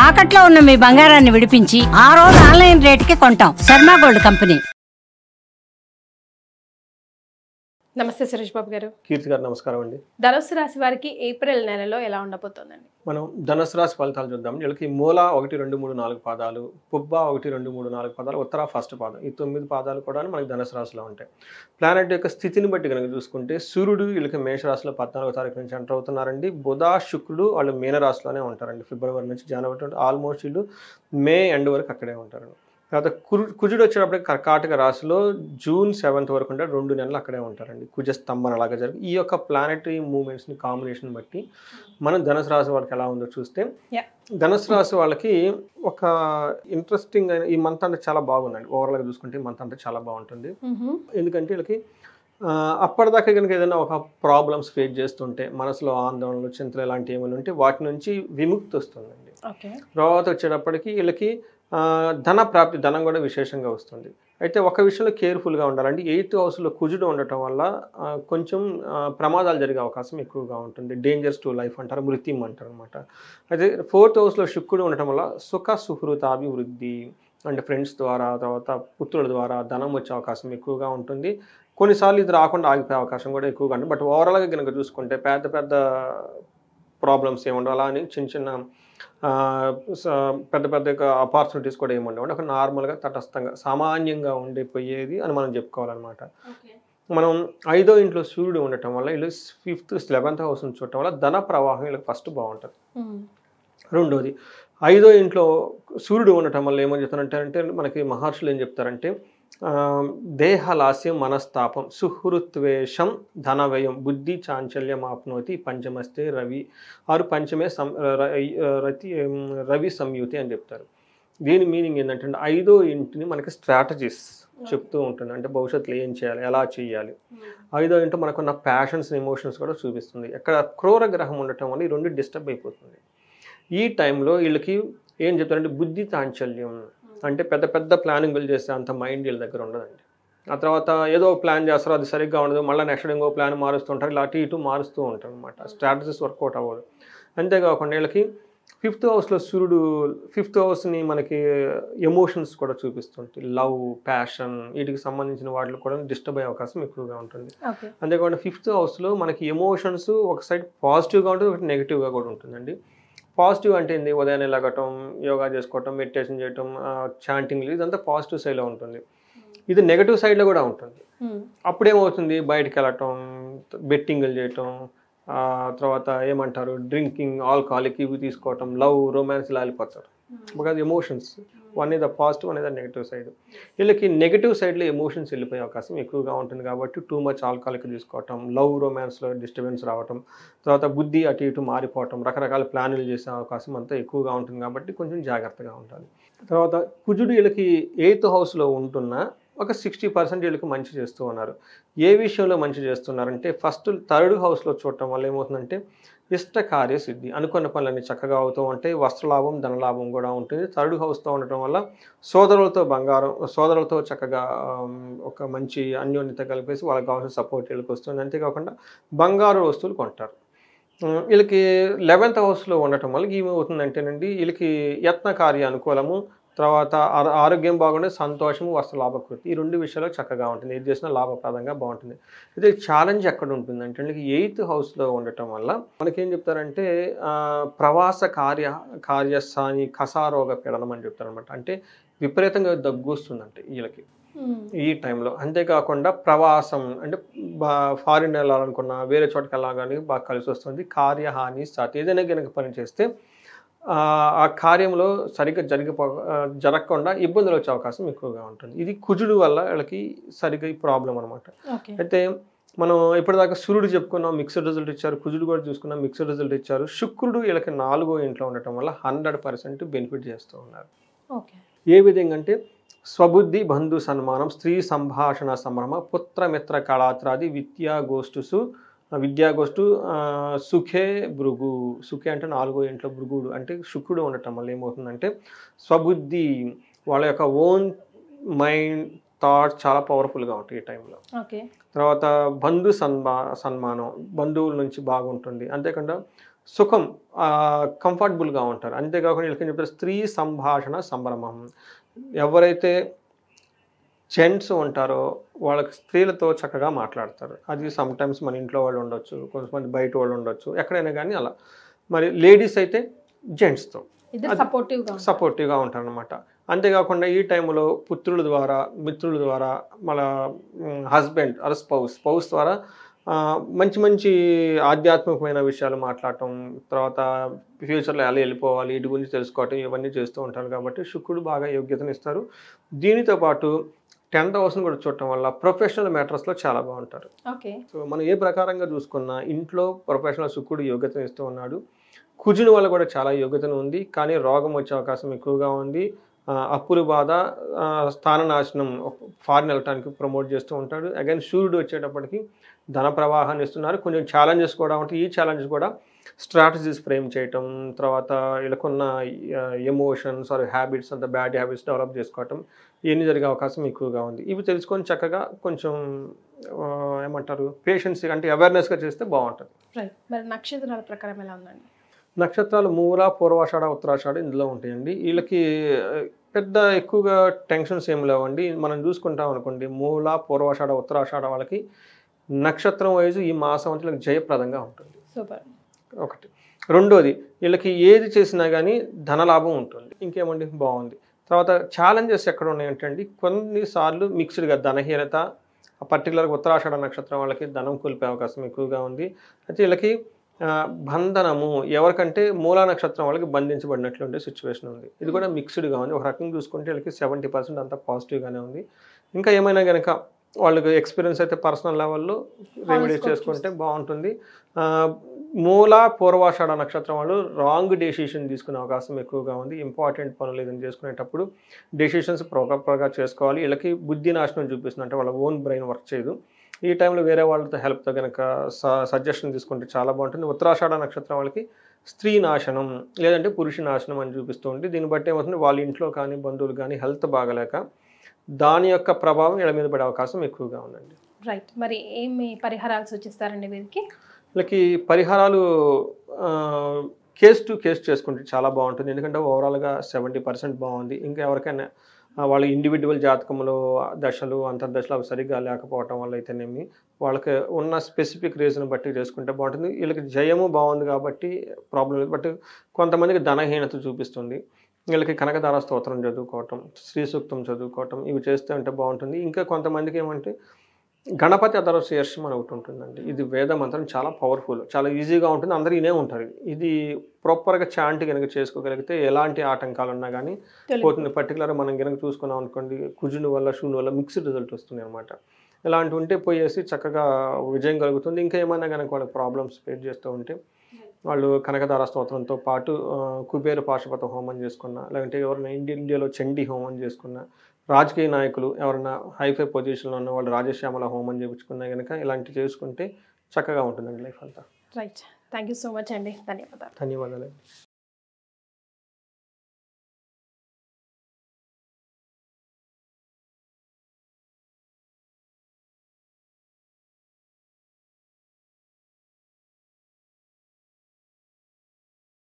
తాకట్లో ఉన్న మీ బంగారాన్ని విడిపించి ఆ రోజు ఆన్లైన్ రేటుకి కొంటాం. Sharma gold company. నమస్తే సురేష్ బాబు గారు. కీర్తి గారు నమస్కారం అండి. ధనుసు రాశి వారికి ఏప్రిల్ నెలలో ఎలా ఉండబోతోందండి? మనం ధనుసు రాశి ఫలితాలు చూద్దాం. వీళ్ళకి మూల 1, 2, 3, 4 పాదాలు, పుబ్బ 1, 2, 3, 4 పాదాలు, ఉత్తర ఫస్ట్ పాదం, ఈ 9 పాదాలు కూడా మనకి ధనుసు రాశిలో ఉంటాయి. ప్లానెట్ యొక్క స్థితిని బట్టి కనుక చూసుకుంటే సూర్యుడు వీళ్ళకి మేషరాశిలో 14వ తారీఖు నుంచి ఎంటర్ అవుతున్నారండి. బుధ శుక్రుడు వాళ్ళు మీనరాశిలోనే ఉంటారండి. ఫిబ్రవరి నుంచి జనవరి ఆల్మోస్ట్ వీళ్ళు మే ఎండ్ వరకు అక్కడే ఉంటారండి. తర్వాత కుజుడు వచ్చేటప్పటికి కర్కాటక రాశిలో జూన్ 7th వరకు ఉంటారు. 2 నెలలు అక్కడే ఉంటారండి. కుజ స్తంభన అలాగా జరిగి ఈ యొక్క ప్లానెటరీ మూవ్మెంట్స్ని కాంబినేషన్ బట్టి మనం ధనుసు రాశి వాళ్ళకి ఎలా ఉందో చూస్తే, ధనుసు రాశి వాళ్ళకి ఒక ఇంట్రెస్టింగ్ అయిన ఈ మంత్ అంటే చాలా బాగుందండి. ఓవరాల్గా చూసుకుంటే ఈ మంత్ అంటే చాలా బాగుంటుంది. ఎందుకంటే వీళ్ళకి అప్పటిదాకా కనుక ఏదైనా ఒక ప్రాబ్లమ్స్ ఫేస్ చేస్తుంటే మనసులో ఆందోళనలు చింతలు ఇలాంటివి ఏమైనా ఉంటే వాటి నుంచి విముక్తి వస్తుందండి. తర్వాత వచ్చేటప్పటికి వీళ్ళకి ధన ప్రాప్తి, ధనం కూడా విశేషంగా వస్తుంది. అయితే ఒక విషయంలో కేర్ఫుల్గా ఉండాలండి. 8th హౌస్లో కుజుడు ఉండటం వల్ల కొంచెం ప్రమాదాలు జరిగే అవకాశం ఎక్కువగా ఉంటుంది. డేంజర్స్ టు లైఫ్ అంటారు, మృత్యం అంటారు అనమాట. అయితే 4th హౌస్లో శుక్రుడు ఉండటం వల్ల సుఖ సుహృతాభివృద్ధి అంటే ఫ్రెండ్స్ ద్వారా, తర్వాత పుత్రుల ద్వారా ధనం వచ్చే అవకాశం ఎక్కువగా ఉంటుంది. కొన్నిసార్లు ఇది రాకుండా ఆగిపోయే అవకాశం కూడా ఎక్కువగా ఉంటుంది. బట్ ఓవరాల్గా కనుక చూసుకుంటే పెద్ద పెద్ద ప్రాబ్లమ్స్ ఏముండవు, అలా అని చిన్న చిన్న పెద్ద పెద్ద ఆపర్చునిటీస్ కూడా ఏముండవు. ఒక నార్మల్గా తటస్థంగా సామాన్యంగా ఉండిపోయేది అని మనం చెప్పుకోవాలన్నమాట. మనం 5వ ఇంట్లో సూర్యుడు ఉండటం వల్ల వీళ్ళు 5th 11th హౌస్ నుంచి చూడటం వల్ల ధన ప్రవాహం వీళ్ళకి ఫస్ట్ బాగుంటుంది. రెండోది 5వ ఇంట్లో సూర్యుడు ఉండటం వల్ల ఏమని చెప్తారంటే మనకి మహర్షులు ఏం చెప్తారంటే దేహలాస్యం మనస్తాపం సుహృత్వేషం ధనవ్యయం బుద్ధి చాంచల్యం ఆప్నోతి పంచమస్తే రవి ఆరు పంచమే రవి సంయుతి అని చెప్తారు. దీని మీనింగ్ ఏంటంటే 5వ ఇంటిని మనకి స్ట్రాటజీస్ చెప్తూ ఉంటుంది. అంటే భవిష్యత్తులో ఏం చేయాలి, ఎలా చేయాలి. 5వ ఇంటి మనకున్న ప్యాషన్స్ ఎమోషన్స్ కూడా చూపిస్తుంది. ఎక్కడ క్రూర గ్రహం ఉండటం వల్ల ఈ రెండు డిస్టర్బ్ అయిపోతుంది. ఈ టైంలో వీళ్ళకి ఏం చెప్తారంటే బుద్ధి చాంచల్యం అంటే పెద్ద పెద్ద ప్లానింగ్లు చేస్తే అంత మైండ్ వీళ్ళ దగ్గర ఉండదండి. ఆ తర్వాత ఏదో ప్లాన్ చేస్తారో అది సరిగ్గా ఉండదు, మళ్ళీ నెక్స్ట్ ఇంకో ప్లాన్ మారుస్తుంటారు, ఇలా అటు ఇటు మారుస్తూ ఉంటారు అనమాట. స్ట్రాటజీస్ వర్కౌట్ అవ్వదు. అంతేకాకుండా వీళ్ళకి 5th హౌస్లో సూర్యుడు 5th హౌస్ని మనకి ఎమోషన్స్ కూడా చూపిస్తుంటాయి. లవ్, ప్యాషన్ వీటికి సంబంధించిన వాటిలో కూడా డిస్టర్బ్ అయ్యే అవకాశం ఎక్కువగా ఉంటుంది. అంతేకాకుండా 5th హౌస్లో మనకి ఎమోషన్స్ ఒక సైడ్ పాజిటివ్గా ఉంటుంది, ఒకటి నెగిటివ్గా కూడా ఉంటుందండి. పాజిటివ్ అంటే ఏంది, ఉదయాన్నే లెగటం, యోగా చేసుకోవటం, మెడిటేషన్ చేయటం, చాంటింగ్లు, ఇదంతా పాజిటివ్ సైడ్లో ఉంటుంది. ఇది నెగటివ్ సైడ్లో కూడా ఉంటుంది. అప్పుడేమవుతుంది, బయటకు వెళ్ళటం, బెట్టింగ్లు చేయటం, తర్వాత ఏమంటారు డ్రింకింగ్, ఆల్కహాలిక్ ఇవి తీసుకోవటం, లవ్, రొమాన్స్ ఇలా వెళ్ళిపోతారు. Because emotions one is the positive, one is the negative side. వీళ్ళకి నెగిటివ్ సైడ్లో ఎమోషన్స్ వెళ్ళిపోయే అవకాశం ఎక్కువగా ఉంటుంది. కాబట్టి టూ మచ్ ఆల్కహాలిక్ తీసుకోవటం, లవ్ రొమాన్స్లో డిస్టర్బెన్స్ రావటం, తర్వాత బుద్ధి అటు ఇటు మారిపోవటం, రకరకాల ప్లాన్లు చేసే అవకాశం అంతా ఎక్కువగా ఉంటుంది. కాబట్టి కొంచెం జాగ్రత్తగా ఉండాలి. తర్వాత కుజుడు వీళ్ళకి 8th హౌస్లో ఉంటున్న ఒక 60% వీళ్ళకి మంచి చేస్తూ ఉన్నారు. ఏ విషయంలో మంచి చేస్తున్నారంటే ఫస్ట్ 3rd హౌస్లో చూడటం వల్ల ఏమవుతుందంటే ఇష్ట కార్య సిద్ధి, అనుకున్న పనులన్నీ చక్కగా అవుతూ ఉంటాయి. వస్త్రలాభం, ధనలాభం కూడా ఉంటుంది. 3rd హౌస్తో ఉండటం వల్ల సోదరులతో చక్కగా ఒక మంచి అన్యోన్యత కలిపేసి వాళ్ళకి కావాల్సిన సపోర్ట్ వీళ్ళకి వస్తుంది. అంతేకాకుండా బంగారు వస్తువులు కొంటారు. వీళ్ళకి 11th హౌస్లో ఉండటం వల్ల ఏమవుతుందంటేనండి వీళ్ళకి యత్న కార్య అనుకూలము, తర్వాత ఆరోగ్యం బాగుండే, సంతోషము, వస్త్రలాభకృతి, ఈ 2 విషయాలు చక్కగా ఉంటుంది. ఏది చేసినా లాభప్రదంగా బాగుంటుంది. అయితే ఛాలెంజ్ ఎక్కడ ఉంటుందంటే 8th హౌస్లో ఉండటం వల్ల మనకేం చెప్తారంటే ప్రవాస కార్యస్థాని కసారోగ పీడనం అని చెప్తారనమాట. అంటే విపరీతంగా దగ్గు వస్తుందంటే వీళ్ళకి ఈ టైంలో. అంతేకాకుండా ప్రవాసం అంటే ఫారిన్ వెళ్ళాలనుకున్నా, వేరే చోటుకి వెళ్ళాలని బాగా కలిసి వస్తుంది. కార్యహాని సాతి, ఏదైనా కనుక పని చేస్తే ఆ కార్యంలో సరిగ్గా జరగకుండా ఇబ్బందులు వచ్చే అవకాశం ఎక్కువగా ఉంటుంది. ఇది కుజుడు వల్ల వీళ్ళకి సరిగ్గా ఈ ప్రాబ్లం అనమాట. అయితే మనం ఇప్పటిదాకా సూర్యుడు చెప్పుకున్నాం, మిక్స్డ్ రిజల్ట్ ఇచ్చారు. కుజుడు కూడా చూసుకున్నాం, మిక్స్డ్ రిజల్ట్ ఇచ్చారు. శుక్రుడు వీళ్ళకి 4వ ఇంట్లో ఉండటం వల్ల 100% బెనిఫిట్ చేస్తూ ఉన్నారు. ఏ విధంగా అంటే స్వబుద్ధి, బంధు సన్మానం, స్త్రీ సంభాషణ సంభ్రమ, పుత్రమిత్ర కళాత్రాది విద్యాగోష్ఠు సుఖే భృగు. సుఖే అంటే 4వ ఇంట్లో భృగుడు అంటే శుక్రుడు ఉండటం వల్ల ఏమవుతుందంటే స్వబుద్ధి, వాళ్ళ యొక్క ఓన్ మైండ్ థాట్స్ చాలా పవర్ఫుల్గా ఉంటాయి ఈ టైంలో. తర్వాత బంధు సన్మానం, బంధువుల నుంచి బాగుంటుంది. అంతేకాకుండా సుఖం కంఫర్టబుల్గా ఉంటారు. అంతేకాకుండా వీళ్ళకి ఏం చెప్తారు, స్త్రీ సంభాషణ సంభ్రమం. ఎవరైతే జెంట్స్ ఉంటారో వాళ్ళకి స్త్రీలతో చక్కగా మాట్లాడతారు. అది సమ్ టైమ్స్ మన ఇంట్లో వాళ్ళు ఉండొచ్చు, కొంతమంది బయట వాళ్ళు ఉండొచ్చు, ఎక్కడైనా కానీ అలా. మరి లేడీస్ అయితే జెంట్స్తో ఇద్దరు సపోర్టివ్గా ఉంటారనమాట. అంతేకాకుండా ఈ టైంలో పుత్రుల ద్వారా, మిత్రుల ద్వారా, మన హస్బెండ్ ఆర్ స్పౌస్ ద్వారా మంచి మంచి ఆధ్యాత్మికమైన విషయాలు మాట్లాడటం, తర్వాత ఫ్యూచర్లో ఎలా వెళ్ళిపోవాలి వీటి గురించి తెలుసుకోవటం, ఇవన్నీ చేస్తూ ఉంటారు. కాబట్టి శుక్రుడు బాగా యోగ్యతను ఇస్తారు. దీనితో పాటు 10th హౌస్ని కూడా చూడటం వల్ల ప్రొఫెషనల్ మ్యాటర్స్లో చాలా బాగుంటారు. ఓకే. సో మనం ఏ ప్రకారంగా చూసుకున్నా ఇంట్లో ప్రొఫెషనల్ శుక్రుడు యోగ్యతను ఇస్తూ ఉన్నాడు. కుజుని వల్ల కూడా చాలా యోగ్యతను ఉంది, కానీ రోగం వచ్చే అవకాశం ఎక్కువగా ఉంది. అప్పుల బాధ, స్థాననాశనం, ఫారిన్ వెళ్ళటానికి ప్రమోట్ చేస్తూ ఉంటాడు. అగైన్ సూర్యుడు వచ్చేటప్పటికి ధన ప్రవాహాన్ని ఇస్తున్నారు. కొంచెం ఛాలెంజెస్ కూడా ఉంటాయి. ఈ ఛాలెంజెస్ కూడా స్ట్రాటజీస్ ఫ్రేమ్ చేయటం, తర్వాత వీళ్ళకున్న ఎమోషన్స్ ఆర్ హ్యాబిట్స్, అంత బ్యాడ్ హ్యాబిట్స్ డెవలప్ చేసుకోవటం, ఇవన్నీ జరిగే అవకాశం ఎక్కువగా ఉంది. ఇవి తెలుసుకొని చక్కగా కొంచెం ఏమంటారు పేషెన్స్ అంటే అవేర్నెస్గా చేస్తే బాగుంటుంది. మరి నక్షత్రాల ప్రకారం ఎలా ఉందండి? నక్షత్రాలు మూల, పూర్వాషాఢ, ఉత్తరాషాఢ ఇందులో ఉంటాయండి. వీళ్ళకి పెద్ద ఎక్కువగా టెన్షన్స్ ఏమి లేవండి. మనం చూసుకుంటాం అనుకోండి, మూల, పూర్వాషాఢ, ఉత్తరాషాఢ వాళ్ళకి నక్షత్రం వైజు ఈ మాసం అంతా వీళ్ళకి జయప్రదంగా ఉంటుంది. సూపర్. ఒకటి. రెండోది, వీళ్ళకి ఏది చేసినా కానీ ధనలాభం ఉంటుంది. ఇంకేమండి బాగుంది. తర్వాత ఛాలెంజెస్ ఎక్కడ ఉన్నాయంటే అండి, కొన్నిసార్లు మిక్స్డ్గా ధనహీనత, పర్టికులర్గా ఉత్తరాషాఢ నక్షత్రం వాళ్ళకి ధనం కోల్పోయే అవకాశం ఎక్కువగా ఉంది. అయితే వీళ్ళకి బంధనము, ఎవరికంటే మూలా నక్షత్రం వాళ్ళకి బంధించబడినట్లు ఉండే సిచ్యువేషన్ ఉంది. ఇది కూడా మిక్స్డ్గా ఉంది. ఒక రకంగా చూసుకుంటే వీళ్ళకి 70% అంతా పాజిటివ్గానే ఉంది. ఇంకా ఏమైనా కనుక వాళ్ళకి ఎక్స్పీరియన్స్ అయితే పర్సనల్ లెవెల్లో రెమెడీస్ చేసుకుంటే బాగుంటుంది. మూల, పూర్వాషాఢ నక్షత్రం వాళ్ళు రాంగ్ డెసిషన్ తీసుకునే అవకాశం ఎక్కువగా ఉంది. ఇంపార్టెంట్ పనులు ఏదైనా చేసుకునేటప్పుడు డెసిషన్స్ ప్రాపర్గా చేసుకోవాలి. వీళ్ళకి బుద్ధి నాశనం చూపిస్తుంది, అంటే వాళ్ళ ఓన్ బ్రెయిన్ వర్క్ చేయదు. ఈ టైంలో వేరే వాళ్ళతో హెల్ప్తో కనుక సజెషన్ తీసుకుంటే చాలా బాగుంటుంది. ఉత్తరాషాఢ నక్షత్రం వాళ్ళకి స్త్రీ నాశనం లేదంటే పురుష నాశనం అని చూపిస్తూ ఉంటుంది. దీన్ని బట్టి ఏమవుతుంది, వాళ్ళ ఇంట్లో కానీ బంధువులు కానీ హెల్త్ బాగలేక దాని యొక్క ప్రభావం వీళ్ళ మీద పడే అవకాశం ఎక్కువగా ఉందండి. రైట్. మరి ఏమి పరిహారాలు సూచిస్తారండి వీరికి? వీళ్ళకి పరిహారాలు కేస్ టు కేస్ చేసుకుంటే చాలా బాగుంటుంది. ఎందుకంటే ఓవరాల్గా 70% బాగుంది. ఇంకా ఎవరికైనా వాళ్ళ ఇండివిజువల్ జాతకంలో దశలు, అంతర్దశలు అవి సరిగ్గా లేకపోవటం వల్ల అయితేనేమి వాళ్ళకి ఉన్న స్పెసిఫిక్ రీజన్ బట్టి చేసుకుంటే బాగుంటుంది. వీళ్ళకి జయము బాగుంది కాబట్టి ప్రాబ్లం లేదు. బట్ కొంతమందికి ధనహీనత చూపిస్తుంది. వీళ్ళకి కనకదార స్తోత్రం చదువుకోవటం, శ్రీ సూక్తం చదువుకోవటం, ఇవి చేస్తే అంటే బాగుంటుంది. ఇంకా కొంతమందికి ఏమంటే గణపతి అధర్వ శీర్షం అని ఒకటి ఉంటుందండి. ఇది వేద మంత్రం, చాలా పవర్ఫుల్, చాలా ఈజీగా ఉంటుంది, అందరూ ఇనే ఉంటారు. ఇది ప్రాపర్గా చాంట్ కనుక చేసుకోగలిగితే ఎలాంటి ఆటంకాలు ఉన్నా కానీ పోతుంది. పర్టికులర్గా మనం కనుక చూసుకున్నాం అనుకోండి, కుజుని వల్ల శూన్య వల్ల మిక్స్డ్ రిజల్ట్ వస్తుంది అనమాట. ఇలాంటివి ఉంటే పోయేసి చక్కగా విజయం కలుగుతుంది. ఇంకా ఏమైనా కనుక వాళ్ళకి ప్రాబ్లమ్స్ ఫేస్ చేస్తూ ఉంటే వాళ్ళు కనకదార స్తోత్రంతో పాటు కుబేర పాశుపత హోమం చేసుకున్నా, లేదంటే ఎవరైనా ఇండియాలో చండీ హోమం చేసుకున్నా, రాజకీయ నాయకులు ఎవరైనా హైఫై పొజిషన్లో ఉన్న వాళ్ళు రాజశ్యామల హోమం చేయించుకున్నా కనుక ఇలాంటివి చేసుకుంటే చక్కగా ఉంటుందండి లైఫ్ అంతా. Right. Thank you so much అండి. ధన్యవాదాలు. ధన్యవాదాలు.